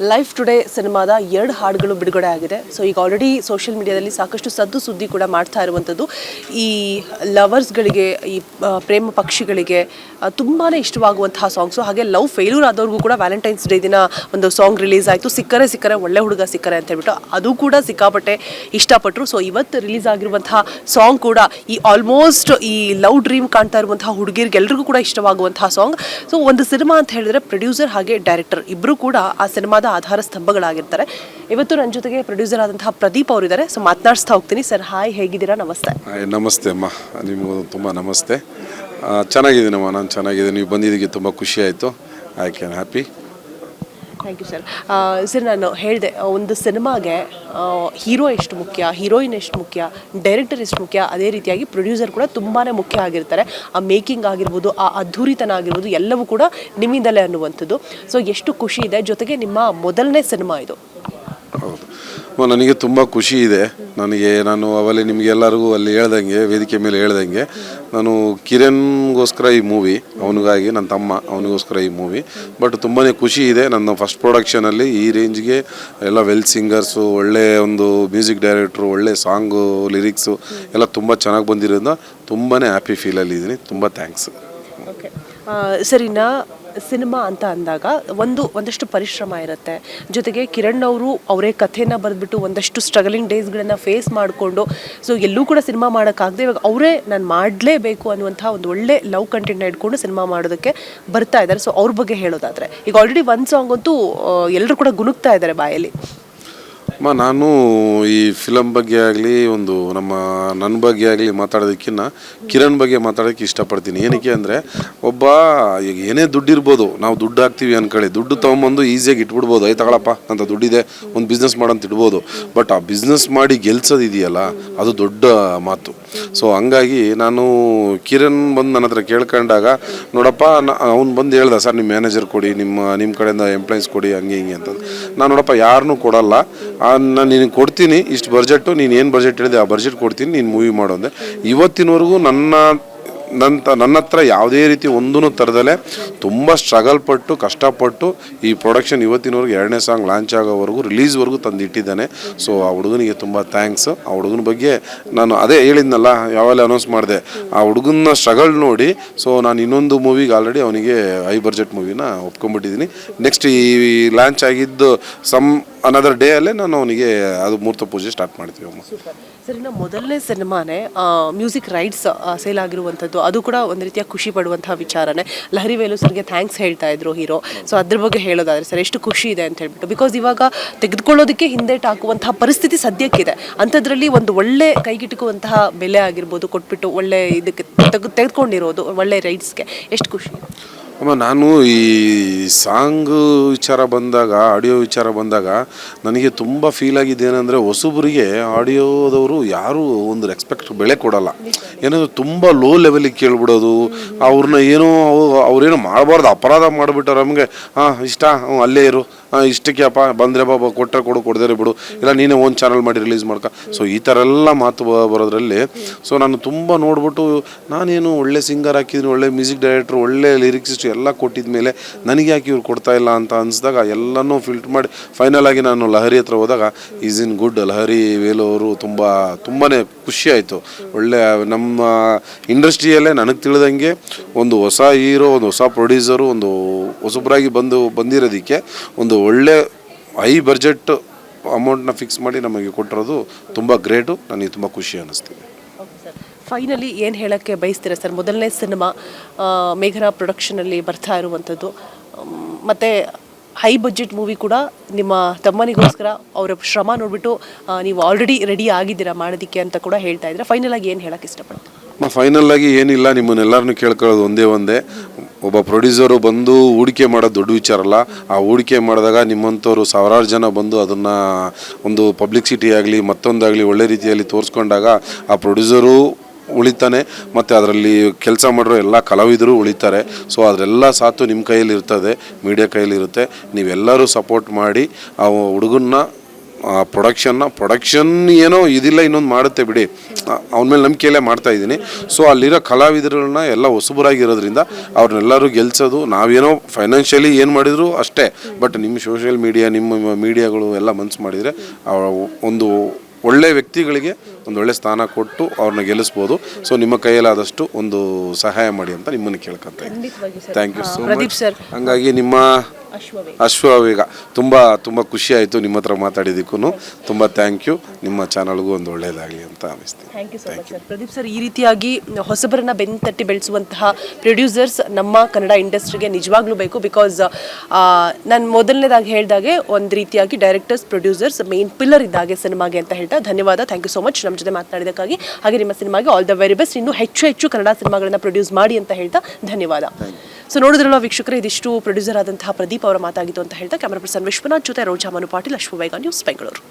Life today ಸಿನಿಮಾದ 2 ಹಾಡುಗಳು ಬಿಡುಗಡೆ ಆಗಿದೆ. ಸೊ ಈಗ ಆಲ್ರೆಡಿ ಸೋಷಿಯಲ್ ಮೀಡಿಯಾದಲ್ಲಿ ಸಾಕಷ್ಟು ಸದ್ದು ಸುದ್ದಿ ಕೂಡ ಮಾಡ್ತಾ ಇರುವಂಥದ್ದು ಈ ಲವರ್ಸ್ಗಳಿಗೆ, ಈ ಪ್ರೇಮ ಪಕ್ಷಿಗಳಿಗೆ ತುಂಬಾ ಇಷ್ಟವಾಗುವಂತಹ ಸಾಂಗ್ಸು. ಹಾಗೆ ಲವ್ ಫೇಲ್ಯೂರ್ ಆದವ್ರಿಗೂ ಕೂಡ ವ್ಯಾಲೆಂಟೈನ್ಸ್ ಡೇ ದಿನ ಒಂದು ಸಾಂಗ್ ರಿಲೀಸ್ ಆಯಿತು, ಸಿಕ್ಕರೆ ಒಳ್ಳೆ ಹುಡುಗ ಸಿಕ್ಕರೆ ಅಂತ ಹೇಳ್ಬಿಟ್ಟು. ಅದು ಕೂಡ ಸಿಕ್ಕಾಪಟ್ಟೆ ಇಷ್ಟಪಟ್ಟರು. ಸೊ ಇವತ್ತು ರಿಲೀಸ್ ಆಗಿರುವಂತಹ ಸಾಂಗ್ ಕೂಡ ಈ ಆಲ್ಮೋಸ್ಟ್ ಈ ಲವ್ ಡ್ರೀಮ್ ಕಾಣ್ತಾ ಇರುವಂತಹ ಹುಡುಗಿರಿಗೆಲ್ರಿಗೂ ಕೂಡ ಇಷ್ಟವಾಗುವಂತಹ ಸಾಂಗ್. ಸೊ ಒಂದು ಸಿನಿಮಾ ಅಂತ ಹೇಳಿದ್ರೆ ಪ್ರೊಡ್ಯೂಸರ್ ಹಾಗೆ ಡೈರೆಕ್ಟರ್ ಇಬ್ಬರು ಕೂಡ ಆ ಸಿನಿಮಾದ ಆಧಾರ ಸ್ತಂಭಗಳಾಗಿರ್ತಾರೆ. ಇವತ್ತು ನನ್ನ ಜೊತೆಗೆ ಪ್ರೊಡ್ಯೂಸರ್ ಆದಂತಹ ಪ್ರದೀಪ್ ಅವರಿದ್ದಾರೆ. ಸೊ ಮಾತನಾಡಿಸ್ತಾ ಹೋಗ್ತೀನಿ. ಸರ್ ಹಾಯ್, ಹೇಗಿದ್ದೀರಾ? ನಮಸ್ತೆ. ನಮಸ್ತೆ ಅಮ್ಮ, ನಿಮಗೂ ತುಂಬ ನಮಸ್ತೆ. ಚೆನ್ನಾಗಿದ್ದೀನಮ್ಮ, ನಾನು ಚೆನ್ನಾಗಿದ್ದೀನಿ. ನೀವು ಬಂದಿದ್ದಕ್ಕೆ ತುಂಬ ಖುಷಿ ಆಯಿತು. I can happy. Thank you sir. Sir ನಾನು ಹೇಳಿದೆ, ಒಂದು ಸಿನಿಮಾಗೆ ಹೀರೋ ಎಷ್ಟು ಮುಖ್ಯ, ಹೀರೋಯಿನ್ ಎಷ್ಟು ಮುಖ್ಯ, ಡೈರೆಕ್ಟರ್ ಎಷ್ಟು ಮುಖ್ಯ, ಅದೇ ರೀತಿಯಾಗಿ ಪ್ರೊಡ್ಯೂಸರ್ ಕೂಡ ತುಂಬಾ ಮುಖ್ಯ ಆಗಿರ್ತಾರೆ. ಆ ಮೇಕಿಂಗ್ ಆಗಿರ್ಬೋದು, ಆ ಅದ್ಧೂರಿತನ ಆಗಿರ್ಬೋದು, ಎಲ್ಲವೂ ಕೂಡ ನಿಮ್ಮಿಂದಲೇ ಅನ್ನುವಂಥದ್ದು. ಸೊ ಎಷ್ಟು ಖುಷಿ ಇದೆ. ಜೊತೆಗೆ ನಿಮ್ಮ ಮೊದಲನೇ ಸಿನಿಮಾ ಇದು. ಹೌದು, ನನಗೆ ತುಂಬ ಖುಷಿ ಇದೆ. ನಾನು ಅವಲ್ಲಿ ನಿಮಗೆಲ್ಲರಿಗೂ ಅಲ್ಲಿ ಹೇಳ್ದಂಗೆ, ವೇದಿಕೆ ಮೇಲೆ ಹೇಳ್ದಂಗೆ, ನಾನು ಕಿರಣ್ಗೋಸ್ಕರ ಈ ಮೂವಿ, ಅವನಿಗಾಗಿ ನನ್ನ ತಮ್ಮ ಅವನಿಗೋಸ್ಕರ ಈ ಮೂವಿ. ಬಟ್ ತುಂಬಾ ಖುಷಿ ಇದೆ. ನನ್ನ ಫಸ್ಟ್ ಪ್ರೊಡಕ್ಷನಲ್ಲಿ ಈ ರೇಂಜ್ಗೆ ಎಲ್ಲ ವೆಲ್ ಸಿಂಗರ್ಸು, ಒಳ್ಳೆ ಒಂದು ಮ್ಯೂಸಿಕ್ ಡೈರೆಕ್ಟ್ರು, ಒಳ್ಳೆ ಸಾಂಗು, ಲಿರಿಕ್ಸು ಎಲ್ಲ ತುಂಬ ಚೆನ್ನಾಗಿ ಬಂದಿರೋದ್ರಿಂದ ತುಂಬಾ ಹ್ಯಾಪಿ ಫೀಲಲ್ಲಿದ್ದೀನಿ. ತುಂಬ ಥ್ಯಾಂಕ್ಸ್. ಓಕೆ ಸರ್, ಇನ್ನು ಸಿನಿಮಾ ಅಂತ ಅಂದಾಗ ಒಂದಷ್ಟು ಪರಿಶ್ರಮ ಇರುತ್ತೆ. ಜೊತೆಗೆ ಕಿರಣ್ ಅವರು ಅವರೇ ಕಥೆನ ಬರೆದ್ಬಿಟ್ಟು ಒಂದಷ್ಟು ಸ್ಟ್ರಗಲಿಂಗ್ ಡೇಸ್ಗಳನ್ನು ಫೇಸ್ ಮಾಡಿಕೊಂಡು, ಸೊ ಎಲ್ಲೂ ಕೂಡ ಸಿನಿಮಾ ಮಾಡೋಕ್ಕಾಗದೆ ಇವಾಗ ಅವರೇ ನಾನು ಮಾಡಲೇಬೇಕು ಅನ್ನುವಂಥ ಒಂದು ಒಳ್ಳೆ ಲವ್ ಕಂಟೆಂಟ್ನ ಇಟ್ಕೊಂಡು ಸಿನಿಮಾ ಮಾಡೋದಕ್ಕೆ ಬರ್ತಾ ಇದ್ದಾರೆ. ಸೊ ಅವ್ರ ಬಗ್ಗೆ ಹೇಳೋದಾದರೆ, ಈಗ ಆಲ್ರೆಡಿ ಒಂದು ಸಾಂಗ್ ಅಂತೂ ಎಲ್ಲರೂ ಕೂಡ ಗುನುಗ್ತಾ ಇದ್ದಾರೆ ಬಾಯಲ್ಲಿ. ನಾನು ಈ ಫಿಲಮ್ ಬಗ್ಗೆ ಆಗಲಿ, ನನ್ನ ಬಗ್ಗೆ ಆಗಲಿ ಮಾತಾಡೋದಕ್ಕಿಂತ ಕಿರಣ್ ಬಗ್ಗೆ ಮಾತಾಡೋಕ್ಕೆ ಇಷ್ಟಪಡ್ತೀನಿ. ಏನಕ್ಕೆ ಅಂದರೆ, ಒಬ್ಬ ಈಗ ಏನೇ ದುಡ್ಡು ಇರ್ಬೋದು, ನಾವು ದುಡ್ಡು ಹಾಕ್ತೀವಿ ಅಂದ್ಕೊಳ್ಳಿ, ದುಡ್ಡು ತೊಗೊಂಬಂದು ಈಸಿಯಾಗಿ ಇಟ್ಬಿಡ್ಬೋದು. ಆಯ್ತು ತಗೊಳಪ್ಪ ಅಂತ ದುಡ್ಡಿದೆ, ಒಂದು ಬಿಸ್ನೆಸ್ ಮಾಡೋಂತ ಇಡ್ಬೋದು. ಬಟ್ ಆ ಬಿಸ್ನೆಸ್ ಮಾಡಿ ಗೆಲ್ಸೋದಿದೆಯಲ್ಲ, ಅದು ದೊಡ್ಡ ಮಾತು. ಸೊ ಹಂಗಾಗಿ ನಾನು ಕಿರಣ್ ಬಂದು ನನ್ನ ಹತ್ರ ಕೇಳ್ಕೊಂಡಾಗ, ನೋಡಪ್ಪ ಅವ್ನು ಬಂದು ಹೇಳ್ದ, ಸರ್ ನಿಮ್ಮ ಮ್ಯಾನೇಜರ್ ಕೊಡಿ, ನಿಮ್ಮ ಕಡೆಯಿಂದ ಎಂಪ್ಲಾಯೀಸ್ ಕೊಡಿ, ಹಂಗೆ ಹಿಂಗೆ ಅಂತ. ನಾನು ನೋಡಪ್ಪ ಯಾರನ್ನೂ ಕೊಡಲ್ಲ, ನಾನು ನಿನಗೆ ಕೊಡ್ತೀನಿ ಇಷ್ಟು ಬಜೆಟು, ನೀನು ಏನು ಬಜೆಟ್ ಹೇಳಿದೆ ಆ ಬಜೆಟ್ ಕೊಡ್ತೀನಿ, ನೀನು ಮೂವಿ ಮಾಡೋಂದೆ. ಇವತ್ತಿನವರೆಗೂ ನನ್ನ ಹತ್ರ ಯಾವುದೇ ರೀತಿ ಒಂದೂ ತರದಲ್ಲೇ ತುಂಬ ಸ್ಟ್ರಗಲ್ ಪಟ್ಟು ಕಷ್ಟಪಟ್ಟು ಈ ಪ್ರೊಡಕ್ಷನ್ ಇವತ್ತಿನವರೆಗೂ 2ನೇ ಸಾಂಗ್ ಲಾಂಚ್ ಆಗೋವರೆಗೂ, ರಿಲೀಸ್ವರೆಗೂ ತಂದಿಟ್ಟಿದ್ದಾನೆ. ಸೊ ಆ ಹುಡುಗನಿಗೆ ತುಂಬ ಥ್ಯಾಂಕ್ಸ್. ಆ ಹುಡುಗನ ಬಗ್ಗೆ ನಾನು ಅದೇ ಹೇಳಿದ್ನಲ್ಲ, ಯಾವಾಗಲೇ ಅನೌನ್ಸ್ ಮಾಡಿದೆ, ಆ ಹುಡುಗನ ಸ್ಟ್ರಗಲ್ ನೋಡಿ. ಸೊ ನಾನು ಇನ್ನೊಂದು ಮೂವಿಗೆ ಆಲ್ರೆಡಿ ಅವನಿಗೆ ಹೈ ಬಜೆಟ್ ಮೂವಿನ ಒಪ್ಕೊಂಡ್ಬಿಟ್ಟಿದ್ದೀನಿ. ನೆಕ್ಸ್ಟ್ ಈ ಲಾಂಚ್ ಆಗಿದ್ದು ಅನದರ್ ಡೇ ಅಲ್ಲೇ ನಾನು ಅವನಿಗೆ ಅದು ಮುಹೂರ್ತ ಪೂಜೆ ಸ್ಟಾರ್ಟ್ ಮಾಡ್ತೀವಿ ಅಮ್ಮ. ಸರ್, ಇನ್ನು ಮೊದಲನೇ ಸಿನಿಮಾನೇ ಮ್ಯೂಸಿಕ್ ರೈಟ್ಸ್ ಸೇಲ್ ಆಗಿರುವಂಥದ್ದು, ಅದು ಕೂಡ ಒಂದು ರೀತಿಯ ಖುಷಿ ಪಡುವಂತಹ ವಿಚಾರನೇ. ಲಹರಿ ವೇಲು ಸರ್ಗೆ ಥ್ಯಾಂಕ್ಸ್ ಹೇಳ್ತಾ ಇದ್ರು ಹೀರೋ. ಸೊ ಅದ್ರ ಬಗ್ಗೆ ಹೇಳೋದಾದ್ರೆ ಸರ್, ಎಷ್ಟು ಖುಷಿ ಇದೆ ಅಂತ ಹೇಳ್ಬಿಟ್ಟು, ಬಿಕಾಸ್ ಇವಾಗ ತೆಗೆದುಕೊಳ್ಳೋದಕ್ಕೆ ಹಿಂದೇಟು ಹಾಕುವಂತಹ ಪರಿಸ್ಥಿತಿ ಸದ್ಯಕ್ಕಿದೆ. ಅಂಥದ್ರಲ್ಲಿ ಒಂದು ಒಳ್ಳೆ ಕೈಗಿಟುಕುವಂತಹ ಬೆಲೆ ಆಗಿರ್ಬೋದು ಕೊಟ್ಬಿಟ್ಟು ಒಳ್ಳೆ ಇದಕ್ಕೆ ತೆಗೆದುಕೊಂಡಿರೋದು, ಒಳ್ಳೆ ರೈಟ್ಸ್ಗೆ ಎಷ್ಟು ಖುಷಿ ಅಮ್ಮ. ನಾನು ಈ ಸಾಂಗ್ ವಿಚಾರ ಬಂದಾಗ, ಆಡಿಯೋ ವಿಚಾರ ಬಂದಾಗ ನನಗೆ ತುಂಬ ಫೀಲ್ ಆಗಿದೆ. ಏನಂದರೆ, ಹೊಸಬರಿಗೆ ಆಡಿಯೋದವರು ಯಾರೂ ಒಂದು ರೆಸ್ಪೆಕ್ಟ್ ಬೆಲೆ ಕೊಡಲ್ಲ. ಏನಂದ್ರೆ ತುಂಬ ಲೋ ಲೆವೆಲಿಗೆ ಕೇಳ್ಬಿಡೋದು, ಅವ್ರನ್ನ ಅವ್ರೇನೋ ಮಾಡಬಾರ್ದು, ಅಪರಾಧ ಮಾಡಿಬಿಟ್ಟಾರೆ ನಮಗೆ. ಇಷ್ಟ ಅಲ್ಲೇ ಇರು, ಇಷ್ಟಕ್ಕೆ ಅಪ್ಪ ಬಂದರೆ ಬಾಬಾ, ಕೊಟ್ಟರೆ ಕೊಡು, ಕೊಡದೇ ಬಿಡು, ಇಲ್ಲ ನೀನೇ ಒಂದು ಚಾನಲ್ ಮಾಡಿ ರಿಲೀಸ್ ಮಾಡ್ಕ. ಸೊ ಈ ಥರ ಎಲ್ಲ ಮಾತು ಬರೋದ್ರಲ್ಲಿ ಸೊ ನಾನು ತುಂಬ ನೋಡ್ಬಿಟ್ಟು, ನಾನೇನು ಒಳ್ಳೆ ಸಿಂಗರ್ ಹಾಕಿದ್ದೀನಿ, ಒಳ್ಳೆ ಮ್ಯೂಸಿಕ್ ಡೈರೆಕ್ಟ್ರು, ಒಳ್ಳೆ ಲಿರಿಕ್ಸಿಸ್ಟ್ ಎಲ್ಲ ಕೊಟ್ಟಿದ ಮೇಲೆ ನನಗೆ ಯಾಕೆ ಇವ್ರು ಕೊಡ್ತಾ ಇಲ್ಲ ಅಂತ ಅನಿಸಿದಾಗ ಎಲ್ಲನೂ ಫಿಲ್ಟರ್ ಮಾಡಿ ಫೈನಲ್ ಆಗಿ ನಾನು ಲಹರಿ ಹತ್ರ ಹೋದಾಗ is in good. Lahari Velu ಅವರು ತುಂಬಾ ಖುಷಿ ಆಯಿತು. ಒಳ್ಳೆ ನಮ್ಮ ಇಂಡಸ್ಟ್ರಿಯಲ್ಲೇ ನನಗೆ ತಿಳಿದಂಗೆ ಒಂದು ಹೊಸ ಹೀರೋ, ಒಂದು ಹೊಸ ಪ್ರೊಡ್ಯೂಸರು, ಒಂದು ಹೊಸಬ್ರಾಗಿ ಬಂದಿರೋದಕ್ಕೆ ಒಂದು ಒಳ್ಳೆ ಹೈ ಬಜೆಟ್ ಅಮೌಂಟ್ನ ಫಿಕ್ಸ್ ಮಾಡಿ ನಮಗೆ ಕೊಟ್ಟಿರೋದು ತುಂಬ ಗ್ರೇಟು. ನನಗೆ ತುಂಬ ಖುಷಿ ಅನ್ನಿಸ್ತಿದೆ. ಫೈನಲಿ ಏನು ಹೇಳೋಕ್ಕೆ ಬಯಸ್ತೀರಾ ಸರ್? ಮೊದಲನೇ ಸಿನಿಮಾ ಮೇಘನಾ ಪ್ರೊಡಕ್ಷನಲ್ಲಿ ಬರ್ತಾ ಇರುವಂಥದ್ದು, ಮತ್ತು ಹೈ ಬಜೆಟ್ ಮೂವಿ ಕೂಡ ನಿಮ್ಮ ತಮ್ಮನಿಗೋಸ್ಕರ ಅವರ ಶ್ರಮ ನೋಡಿಬಿಟ್ಟು ನೀವು ಆಲ್ರೆಡಿ ರೆಡಿ ಆಗಿದ್ದೀರಾ ಮಾಡೋದಕ್ಕೆ ಅಂತ ಕೂಡ ಹೇಳ್ತಾ ಇದ್ದೀರಾ. ಫೈನಲ್ ಆಗಿ ಏನು ಹೇಳೋಕ್ಕೆ ಇಷ್ಟಪಡ್ತೀನಿ? ಫೈನಲ್ ಆಗಿ ಏನಿಲ್ಲ, ನಿಮ್ಮನ್ನೆಲ್ಲರನ್ನೂ ಕೇಳ್ಕೊಳ್ಳೋದು ಒಂದೇ, ಒಬ್ಬ ಪ್ರೊಡ್ಯೂಸರು ಬಂದು ಹೂಡಿಕೆ ಮಾಡೋದು ದೊಡ್ಡ ವಿಚಾರ ಅಲ್ಲ. ಆ ಹೂಡಿಕೆ ಮಾಡಿದಾಗ ನಿಮ್ಮಂಥವ್ರು ಸಾವಿರಾರು ಜನ ಬಂದು ಅದನ್ನು ಒಂದು ಪಬ್ಲಿಸಿಟಿ ಆಗಲಿ ಮತ್ತೊಂದಾಗಲಿ ಒಳ್ಳೆ ರೀತಿಯಲ್ಲಿ ತೋರಿಸ್ಕೊಂಡಾಗ ಆ ಪ್ರೊಡ್ಯೂಸರು ಉಳಿತಾನೆ, ಮತ್ತು ಅದರಲ್ಲಿ ಕೆಲಸ ಮಾಡಿರೋ ಎಲ್ಲ ಕಲಾವಿದರು ಉಳಿತಾರೆ. ಸೊ ಅದರೆಲ್ಲ ಸಾತು ನಿಮ್ಮ ಕೈಯಲ್ಲಿ ಇರ್ತದೆ, ಮೀಡಿಯಾ ಕೈಯಲ್ಲಿ ಇರುತ್ತೆ. ನೀವೆಲ್ಲರೂ ಸಪೋರ್ಟ್ ಮಾಡಿ ಆ ಹುಡುಗನ್ನ ಪ್ರೊಡಕ್ಷನ್ ಏನೋ ಇದಿಲ್ಲ ಇನ್ನೊಂದು ಮಾಡುತ್ತೆ ಬಿಡಿ, ಅವನ ಮೇಲೆ ನಂಬಿಕೆಯಲ್ಲೇ ಮಾಡ್ತಾ ಇದ್ದೀನಿ. ಸೊ ಅಲ್ಲಿರೋ ಕಲಾವಿದರನ್ನ ಎಲ್ಲ ಹೊಸಬರಾಗಿರೋದ್ರಿಂದ ಅವ್ರನ್ನೆಲ್ಲರೂ ಗೆಲ್ಸೋದು, ನಾವೇನೋ ಫೈನಾನ್ಷಿಯಲಿ ಏನು ಮಾಡಿದ್ರು ಅಷ್ಟೇ, ಬಟ್ ನಿಮ್ಮ ಸೋಷಿಯಲ್ ಮೀಡಿಯಾ, ನಿಮ್ಮ ಮೀಡಿಯಾಗಳು ಎಲ್ಲ ಮನ್ಸು ಮಾಡಿದರೆ ಒಂದು ಒಳ್ಳೆ ವ್ಯಕ್ತಿಗಳಿಗೆ ಒಂದು ಒಳ್ಳೆ ಸ್ಥಾನ ಕೊಟ್ಟು ಅವ್ರನ್ನ ಗೆಲ್ಲಿಸ್ಬೋದು. ಸೊ ನಿಮ್ಮ ಕೈಯಲ್ಲಾದಷ್ಟು ಒಂದು ಸಹಾಯ ಮಾಡಿ ಅಂತ ನಿಮ್ಮನ್ನು ಕೇಳ್ಕೊಂತ ಇದ್ದೀನಿ. Thank you so much. ಹಂಗಾಗಿ ನಿಮ್ಮ ಅಶ್ವವೇಗ ತುಂಬ ಖುಷಿ ಆಯಿತು ನಿಮ್ಮ ಹತ್ರ ಮಾತಾಡಿದ್ದಕ್ಕೂ. ತುಂಬ ಥ್ಯಾಂಕ್ ಯು. ನಿಮ್ಮ ಚಾನಲ್ಗೂ ಒಂದು ಒಳ್ಳೆಯದಾಗಲಿ ಅಂತ ಅನ್ನಿಸ್ತೀನಿ. Thank you so much sir. Pradeep sir, ಈ ರೀತಿಯಾಗಿ ಹೊಸಬರನ್ನ ಬೆನ್ನು ತಟ್ಟಿ ಬೆಳೆಸುವಂತಹ ಪ್ರೊಡ್ಯೂಸರ್ಸ್ ನಮ್ಮ ಕನ್ನಡ ಇಂಡಸ್ಟ್ರಿಗೆ ನಿಜವಾಗ್ಲೂ ಬೇಕು. ಬಿಕಾಸ್ ನಾನು ಮೊದಲನೇದಾಗಿ ಹೇಳಿದಾಗೆ ಒಂದು ರೀತಿಯಾಗಿ ಡೈರೆಕ್ಟರ್ಸ್, ಪ್ರೊಡ್ಯೂಸರ್ಸ್ ಮೇನ್ ಪಿಲ್ಲರ್ ಇದ್ದಾಗೆ ಸಿನಿಮಾಗೆ ಅಂತ ಹೇಳ್ತಾ ಧನ್ಯವಾದ. ಥ್ಯಾಂಕ್ ಯು ಸೊ ಮಚ್ ನಮ್ಮ ಜೊತೆ ಮಾತನಾಡಿದಕ್ಕಾಗಿ. ಹಾಗೆ ನಿಮ್ಮ ಸಿನಿಮಾಗೆ ಆಲ್ ದ ವೆರಿ ಬೆಸ್ಟ್. ಇನ್ನೂ ಹೆಚ್ಚು ಕನ್ನಡ ಸಿನಿಮಾಗಳನ್ನ ಪ್ರೊಡ್ಯೂಸ್ ಮಾಡಿ ಅಂತ ಹೇಳ್ತಾ ಧನ್ಯವಾದ. ಸೊ ನೋಡಿದ್ರಲ್ಲ ವೀಕ್ಷಕರೇ, ಇದಿಷ್ಟು ಪ್ರೊಡ್ಯೂಸರ್ ಆದಂತಹ ಪ್ರದೀಪ್ ಅವರ ಮಾತಾಗಿತ್ತು ಅಂತ ಹೇಳ್ತಾ ಕ್ಯಾಮರಾ ಪರ್ಸನ್ ವಿಶ್ವನಾಥ್ ಜೊತೆ ರೋಜಾ ಮನು ಪಾಟೀಲ್, ಅಶ್ವವೇಗ ನ್ಯೂಸ್, ಬೆಂಗಳೂರು.